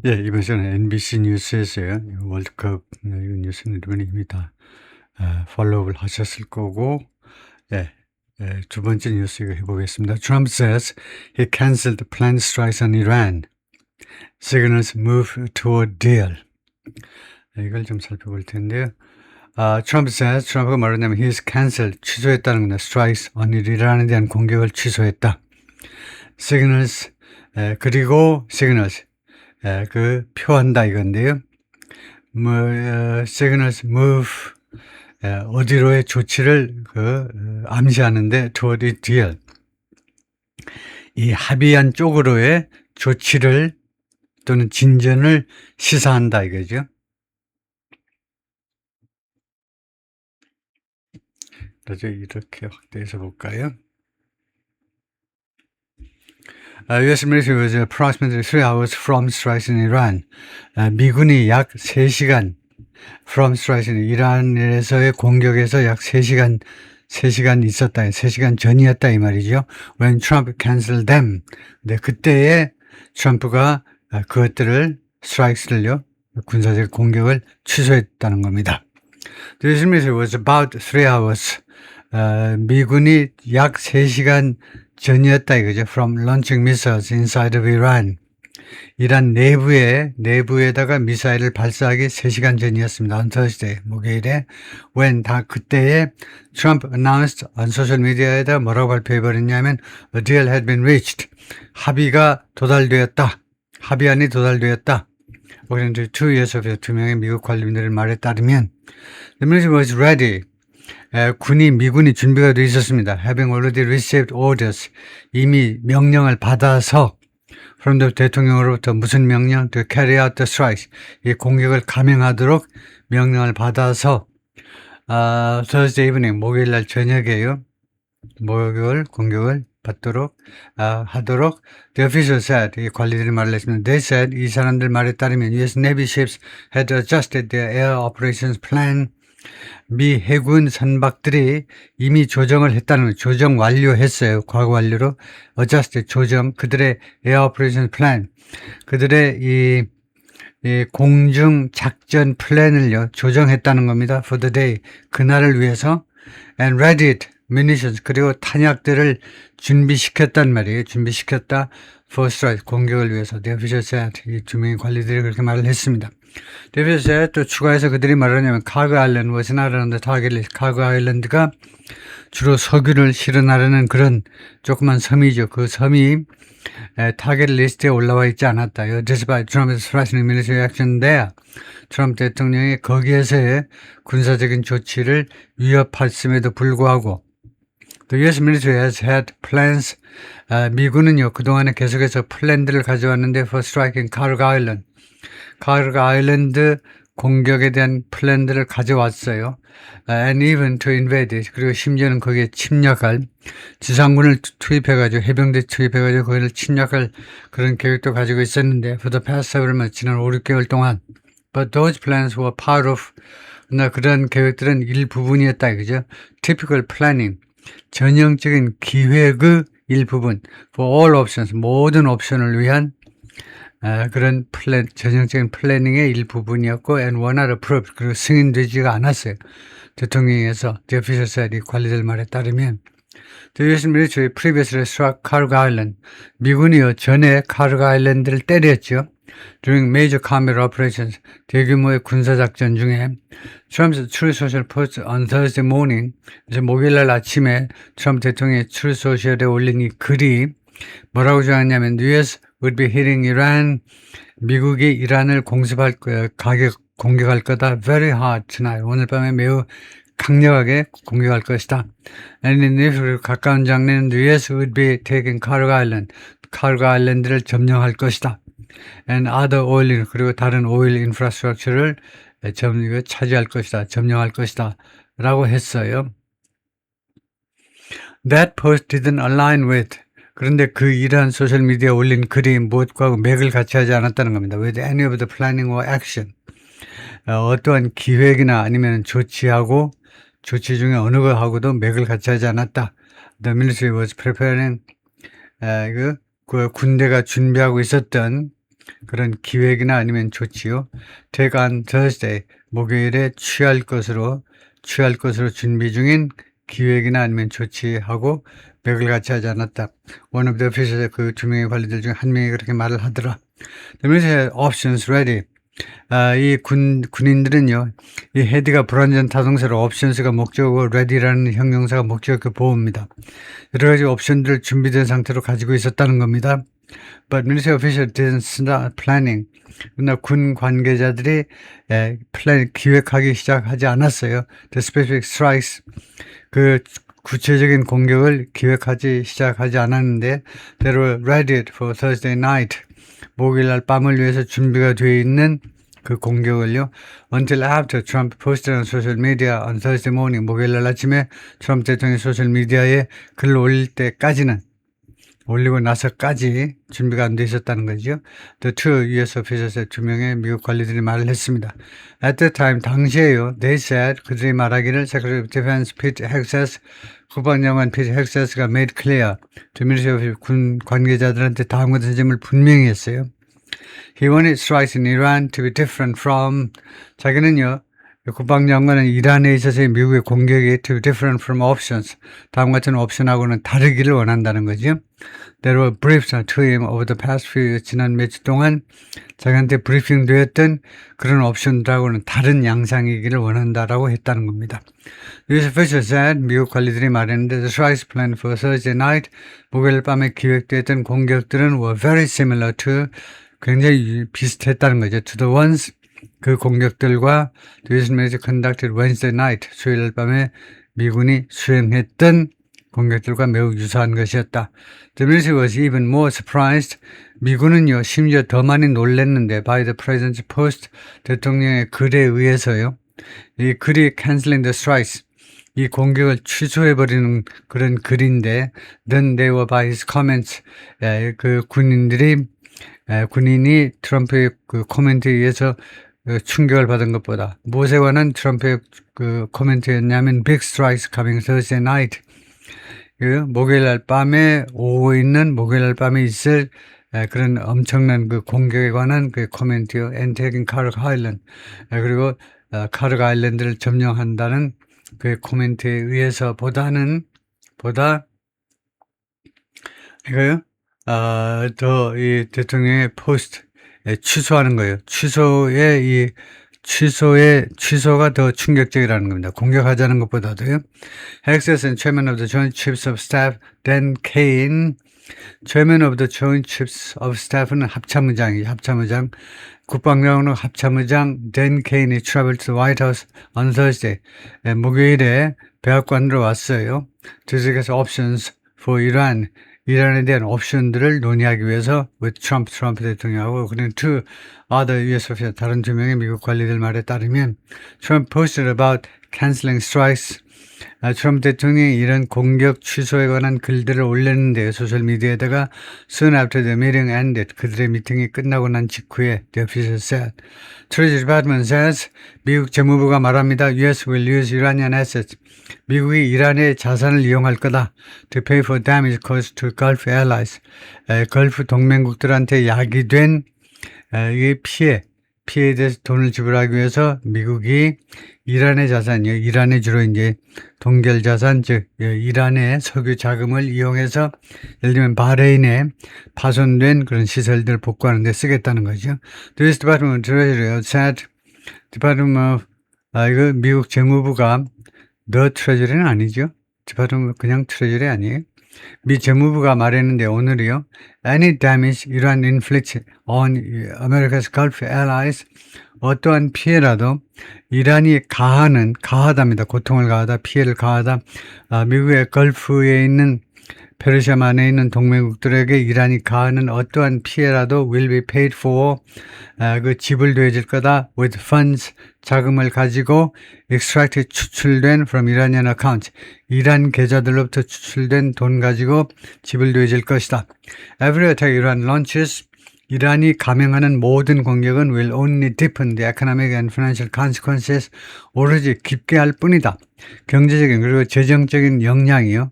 예, 이번 시간에 NBC 뉴스에서요. 월드컵 이거 뉴스는 여러분이 이미 다 팔로우를 하셨을 거고, 예, 두 번째 뉴스 이거 해보겠습니다. Trump says he canceled planned strikes on Iran. Signals move toward deal. 이걸 좀 살펴볼 텐데요. Trump says, 트럼프가 말하냐면 he's canceled, 취소했다는 겁니다. strikes on 이란에 대한 공격을 취소했다. signals, 그리고 signals, 그 표한다 이건데요. signals move, 어디로의 조치를 암시하는데 toward a deal. 이 합의한 쪽으로의 조치를 또는 진전을 시사한다 이거죠. 그래서 이렇게 확대해서 볼까요? U.S. military was approximately 3 hours from strikes in Iran. 미군이 약 3시간 from strikes in 이란에서의 공격에서 약 3시간 있었다. 3시간 전이었다 이 말이죠. When Trump canceled them. 네, 그때에 트럼프가 그것들을 strikes를요. 군사적 공격을 취소했다는 겁니다. The U.S. military was about 3 hours. 미군이 약 3시간 전이었다 이거죠. From launching missiles inside of Iran. 이란 내부에다가 미사일을 발사하기 3시간 전이었습니다. On Thursday, 목요일에. When 다 그때에 Trump announced on social media에다 뭐라고 발표해버렸냐면 A deal had been reached. 합의안이 도달되었다. According to two years of 두 명의 미국 관리인들의 말에 따르면 The military was ready. 미군이 준비가 되어 있었습니다. Having already received orders. 이미 명령을 받아서 from the 대통령으로부터 무슨 명령? To carry out the strikes. 이 공격을 감행하도록 명령을 받아서 Thursday evening, 목요일 날 저녁에요. 공격을 받도록 하도록 The official said, 이 관리들이 말을 했습니다. They said, 이 사람들 말에 따르면 US Navy ships had adjusted their air operations plan. 미 해군 선박들이 이미 조정 완료했어요. 과거 완료로 adjusted 조정 그들의 air operations plan 그들의 이 공중 작전 플랜을요 조정했다는 겁니다. For the day 그날을 위해서 and readied munitions 그리고 탄약들을 준비시켰단 말이에요. 준비시켰다 for strike 공격을 위해서. The official said 이 두 명의 관리들이 그렇게 말을 했습니다. The official said 또 추가해서 그들이 말하냐면 Cargo Island was not on the target list. 카고 아일랜드가 주로 석유를 실어나르는 그런 조그만 섬이죠. 그 섬이 타겟 리스트에 올라와 있지 않았다. Despite Trump's threatening military action there. 트럼프 대통령이 거기에서의 군사적인 조치를 위협했음에도 불구하고 The U.S. military has had plans. 미군은요 그동안에 계속해서 플랜들을 가져왔는데 for striking Cargo Island. 카르가 아일랜드 공격에 대한 플랜들을 가져왔어요. And even to invade it. 그리고 심지어는 거기에 침략할 지상군을 투입해가지고 해병대 투입해가지고 거기를 침략할 그런 계획도 가지고 있었는데 for the past several months 지난 5, 6개월 동안 but those plans were part of 그런 계획들은 일부분이었다 이거죠. Typical planning 전형적인 기획의 일부분 for all options 모든 옵션을 위한 그런 전형적인 플래닝의 일부분이었고 and were not approved 그리고 승인되지가 않았어요. 대통령에서 The official said 이 관리들 말에 따르면 The U.S. military previously struck Cargo Island 미군이요 전에 카르고 아일랜드를 때렸죠. During major combat operations 대규모의 군사작전 중에 Trump's Truth Social post on Thursday morning 그래서 목요일날 아침에 트럼프 대통령의 Truth Social에 올린 이 글이 뭐라고 주장했냐면 US would be hitting Iran. 미국이 이란을 공격할 거다. Very hard tonight. 오늘 밤에 매우 강력하게 공격할 것이다. And in the 가까운 장래는 the US would be taking Cargo Island. 카르고 아일랜드를 점령할 것이다. And other oil 그리고 다른 오일 인프라스트럭처를 차지할 것이다. 점령할 것이다. 라고 했어요. That post didn't align with 그런데 그 이러한 소셜미디어에 올린 글이 무엇과 맥을 같이 하지 않았다는 겁니다. With any of the planning or action. 어떠한 기획이나 아니면 조치 중에 어느 거하고도 맥을 같이 하지 않았다. The military was preparing 그 군대가 준비하고 있었던 그런 기획이나 아니면 조치요. take on Thursday, 목요일에 취할 것으로 준비 중인 기획이나 아니면 조치하고 맥을 같이 하지 않았다. One of the officials, 그 두 명의 관리들 중 한 명이 그렇게 말을 하더라. 그러면서 options ready. 이 군인들은요, 이 head가 불완전 타동사로 options가 목적어고 ready라는 형용사가 목적어 보호입니다. 여러 가지 옵션들을 준비된 상태로 가지고 있었다는 겁니다. But military officials didn't start planning. 그러나 군 관계자들이 기획하기 시작하지 않았어요. The specific strikes, 그 구체적인 공격을 기획하지 시작하지 않았는데 they were ready for Thursday night. 목요일 날 밤을 위해서 준비가 되어 있는 그 공격을요. Until after Trump posted on social media on Thursday morning. 목요일 날 아침에 트럼프 대통령이 소셜미디어에 글을 올릴 때까지는 올리고 나서까지 준비가 안 돼 있었다는 거죠. The two U.S. officials, 두 명의 미국 관리들이 말을 했습니다. At the time, 당시에요. They said, 그들이 말하기를 Secretary of Defense Pete Hegseth, 국방장관 Pete Hegseth가 made clear, 두 military 군 관계자들한테 다음과 같은 점을 분명히 했어요. He wanted strikes in Iran to be different from, 자기는요, 국방장관은 이란에 있어서의 미국의 공격이 to be different from options, 다음 같은 옵션하고는 다르기를 원한다는 거죠. There were briefs to him over the past few years, 지난 몇 주 동안 자기한테 브리핑 되었던 그런 옵션들하고는 다른 양상이기를 원한다라고 했다는 겁니다. U.S. officials said, 미국 관리들이 말했는데 the strikes planned for Thursday night, 목요일 밤에 기획되었던 공격들은 were very similar to, 굉장히 비슷했다는 거죠. To the ones, 그 공격들과 the U.S. military conducted Wednesday night, 수요일 밤에 미군이 수행했던 공격들과 매우 유사한 것이었다. The military was even more surprised. 미군은요, 심지어 더 많이 놀랐는데 by the president's post, 대통령의 글에 의해서요. 이 글이 canceling the strikes, 이 공격을 취소해버리는 그런 글인데 then they were by his comments, 그 군인이 트럼프의 그 코멘트에 의해서 충격을 받은 것보다 무엇에 관한 트럼프의 그 코멘트였냐면 big strikes coming Thursday night. 그 목요일 날 밤에 오고 있는 목요일 날 밤에 있을 그런 엄청난 그 공격에 관한 그 코멘트요. And taking Carter Island. 그리고 카르가 아일랜드를 점령한다는 그 코멘트에 의해서 보다 이거요. 더 이 대통령의 포스트 취소하는 거예요. 취소가 더 충격적이라는 겁니다. 공격하자는 것보다도요. Hegseth, chairman of the Joint Chiefs of Staff, Dan Kane, chairman of the Joint Chiefs of Staff는 합참의장, 국방장관은 합참의장 Dan Kane이 traveled to the White House on Thursday. 목요일에 백악관으로 왔어요. To discuss options for Iran. 이란에 대한 옵션들을 논의하기 위해서 with 트럼프 대통령하고 그는 two other U.S. officials, 다른 두 명의 미국 관리들 말에 따르면 Trump posted about canceling strikes. 트럼프 대통령이 이런 공격 취소에 관한 글들을 올렸는데요. 소셜미디어에다가 soon after the meeting ended. 그들의 미팅이 끝나고 난 직후에 the official said. Treasury Department says 미국 재무부가 말합니다. U.S. will use Iranian assets. 미국이 이란의 자산을 이용할 거다. To pay for damage caused to Gulf allies. 걸프 동맹국들한테 야기된 이 피해에 대해서 돈을 지불하기 위해서 미국이 이란의 자산이요. 이란의 주로 이제 동결 자산, 즉 이란의 석유 자금을 이용해서 예를 들면 바레인에 파손된 그런 시설들을 복구하는 데 쓰겠다는 거죠. The U.S. Department of Treasury said, 이거 미국 재무부가 The Treasury는 아니죠. Department 그냥 Treasury 아니에요. 미 재무부가 말했는데 오늘이요. Any damage Iran inflicts on America's Gulf allies, 어떠한 피해라도 이란이 가하답니다. 고통을 가하다, 피해를 가하다. 미국의 걸프에 있는 페르시아만에 있는 동맹국들에게 이란이 가하는 어떠한 피해라도 will be paid for, 그 지불되어질 거다. with funds, 자금을 가지고 extracted, 추출된 from Iranian account, 이란 계좌들로부터 추출된 돈 가지고 지불되어질 것이다. Every attack Iran launches, 이란이 감행하는 모든 공격은 will only deepen the economic and financial consequences, 오로지 깊게 할 뿐이다. 경제적인 그리고 재정적인 영향이요.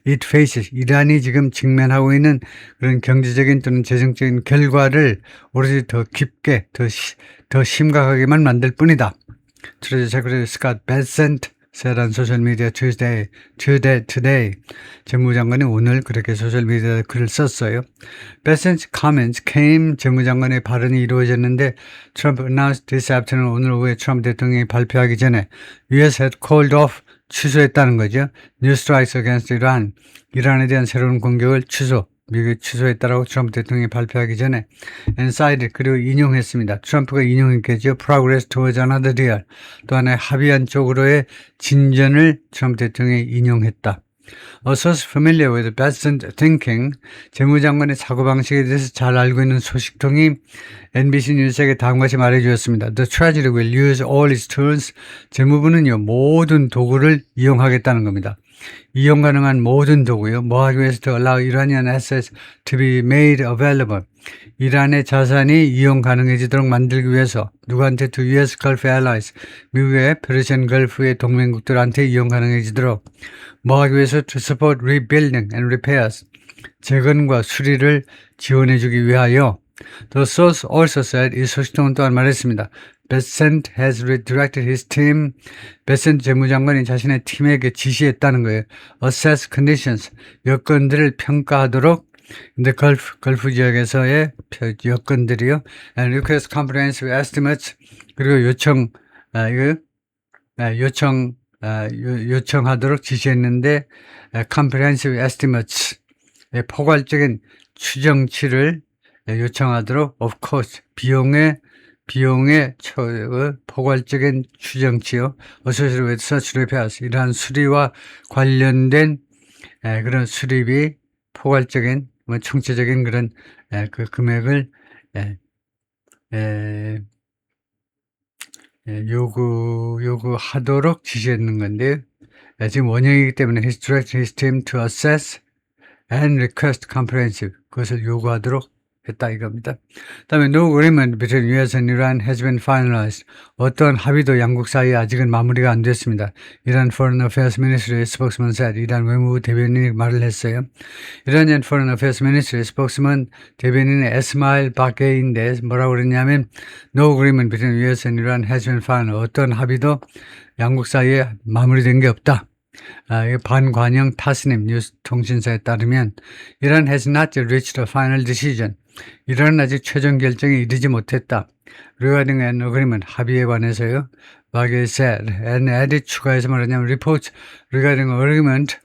it faces, 이란이 지금 직면하고 있는 그런 경제적인 또는 재정적인 결과를 오로지 더 깊게, 더 심각하게만 만들 뿐이다. 트레저 세크레터리 스캇 베센트라는 소셜미디어 Today 재무장관이 오늘 그렇게 소셜미디어에 글을 썼어요. 베센트 comments came, 재무장관의 발언이 이루어졌는데 트럼프 announced this afternoon, 오늘 오후에 트럼프 대통령이 발표하기 전에 US had called off, 취소했다는 거죠. New strikes against Iran, 이란에 대한 새로운 공격을 미국이 취소했다라고 트럼프 대통령이 발표하기 전에 and cited, 그리고 인용했습니다. 트럼프가 인용했겠죠. Progress towards another deal, 또 하나의 합의안 쪽으로의 진전을 트럼프 대통령이 인용했다. A source familiar with Bessent thinking, 재무장관의 사고방식에 대해서 잘 알고 있는 소식통이 NBC 뉴스에게 다음과 같이 말해주었습니다. The Treasury will use all its tools, 재무부는요 모든 도구를 이용하겠다는 겁니다. 이용 가능한 모든 도구요. 뭐 하기 위해서 to allow Iranian assets to be made available, 이란의 자산이 이용 가능해지도록 만들기 위해서 누구한테 to US Gulf allies, 미국의 페르시안 걸프의 동맹국들한테 이용 가능해지도록 뭐 하기 위해서 to support rebuilding and repairs, 재건과 수리를 지원해주기 위하여. The source also said, 이 소식통은 또한 말했습니다. Bessent has redirected his team, 베센트 재무장관이 자신의 팀에게 지시했다는 거예요. Assess conditions, 여건들을 평가하도록 in the 걸프 지역에서의 여건들이요. And request comprehensive estimates, 그리고 요청하도록 지시했는데 comprehensive estimates, 포괄적인 추정치를 요청하도록 of course, 비용의 포괄적인 추정치요. associated with such repairs, 이러한 수리와 관련된 그런 수리비 포괄적인 총체적인 그런 그 금액을 요구하도록 지시했는 건데 지금 원형이기 때문에 He directed his team to assess and request comprehensive, 그것을 요구하도록 했다 이겁니다. 다음에 no agreement between US and Iran has been finalized, 어떤 합의도 양국 사이에 아직은 마무리가 안 됐습니다. 이란 Foreign Affairs Ministry spokesman said, 이란 외무부 대변인이 말을 했어요. Iranian Foreign Affairs Ministry spokesman 대변인의 에스마일 바케인데 뭐라고 그랬냐면 no agreement between US and Iran has been finalized, 어떤 합의도 양국 사이에 마무리된 게 없다. 반관영 타스님 뉴스 통신사에 따르면 Iran has not yet reached a final decision, 이란은 아직 최종 결정에 이르지 못했다. Regarding an agreement, 합의에 관해서요. Bagay said, and added, 추가해서 말하냐면 reports regarding agreement,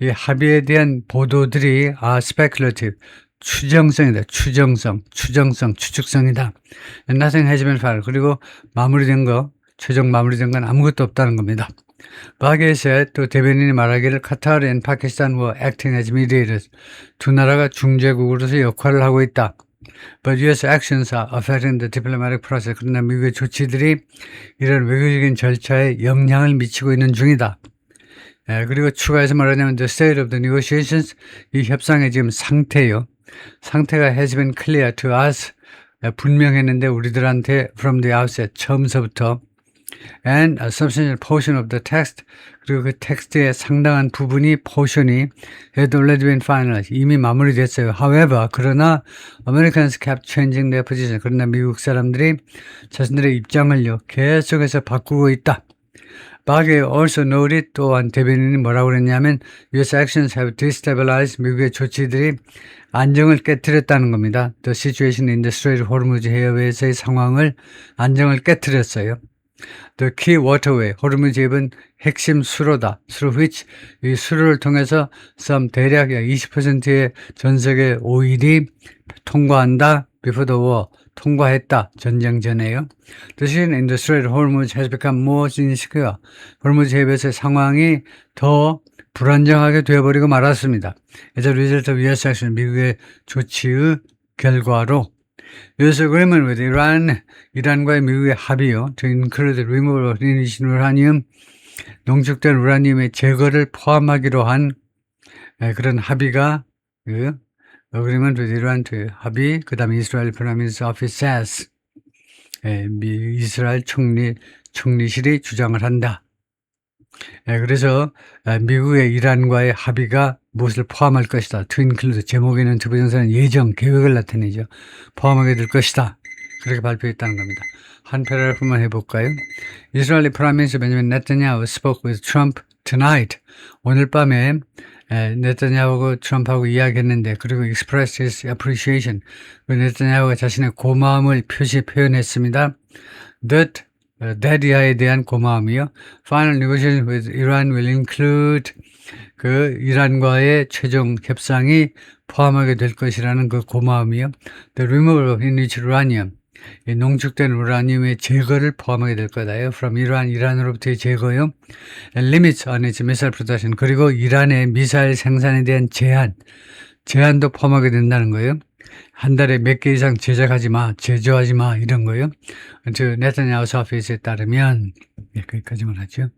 이 합의에 대한 보도들이 are speculative, 추정성이다. 추측성이다. And nothing has been filed, 그리고 최종 마무리된 건 아무것도 없다는 겁니다. 바게에서 또 대변인이 말하기를 카타르 and 파키스탄 were acting as mediators, 두 나라가 중재국으로서 역할을 하고 있다. But US actions are affecting the diplomatic process, 그러나 미국의 조치들이 이런 외교적인 절차에 영향을 미치고 있는 중이다. 그리고 추가해서 말하자면 the state of the negotiations, 이 협상의 지금 상태가 has been clear to us, 분명했는데 우리들한테 from the outset, 처음서부터. And a substantial portion of the text, 그리고 그 텍스트의 상당한 부분이 포션이 had already been finalized, 이미 마무리됐어요. However, 그러나 Americans kept changing their position, 그러나 미국 사람들이 자신들의 입장을요 계속해서 바꾸고 있다. Bagay also noted, 또한 대변인이 뭐라고 그랬냐면 US actions have destabilized, 미국의 조치들이 안정을 깨뜨렸다는 겁니다. The situation in the Strait of Hormuz 해협에서의 안정을 깨뜨렸어요. The key waterway, 호르무즈 해협은 핵심 수로다. through which, 이 수로를 통해서 대략 20%의 전 세계 오일이 통과한다. Before the war, 통과했다. 전쟁 전에요. The situation in the Strait of Hormuz has become more insecure. 호르무즈 해협에서의 상황이 더 불안정하게 되어버리고 말았습니다. As a result of US action, 미국의 조치의 결과로 US agreement with Iran, 이란과의 미국의 합의요. To include the removal of enriched uranium, 농축된 우라늄의 제거를 포함하기로 한 그런 합의가 agreement with Iran to 합의, 그 다음에 Israel Prime Minister Office says, 이스라엘 총리실이 주장을 한다. 그래서 미국의 이란과의 합의가 무엇을 포함할 것이다. To include 제목에는 투부정사는 예정, 계획을 나타내죠. 포함하게 될 것이다. 그렇게 발표했다는 겁니다. 한 패러그래프만 해볼까요? 이스라엘의 프라임 미니스터 베냐민 네타냐후 spoke with Trump tonight. 오늘 밤에 네타냐후하고 트럼프하고 이야기했는데 그리고 expressed his appreciation. 네타냐후가 자신의 고마움을 표현했습니다. That 데리아에 대한 고마움이요. Final negotiation with Iran will include 그 이란과의 최종 협상이 포함하게 될 것이라는 그 고마움이요. The removal of enriched uranium. 농축된 우라늄의 제거를 포함하게 될 거다요. From Iran, 이란으로부터의 제거요. And limits on its missile production. 그리고 이란의 미사일 생산에 대한 제한도 포함하게 된다는 거예요. 한 달에 몇 개 이상 제작하지 마, 제조하지 마, 이런 거요. 네타냐후 사피스에 따르면, 거기까지만 하죠.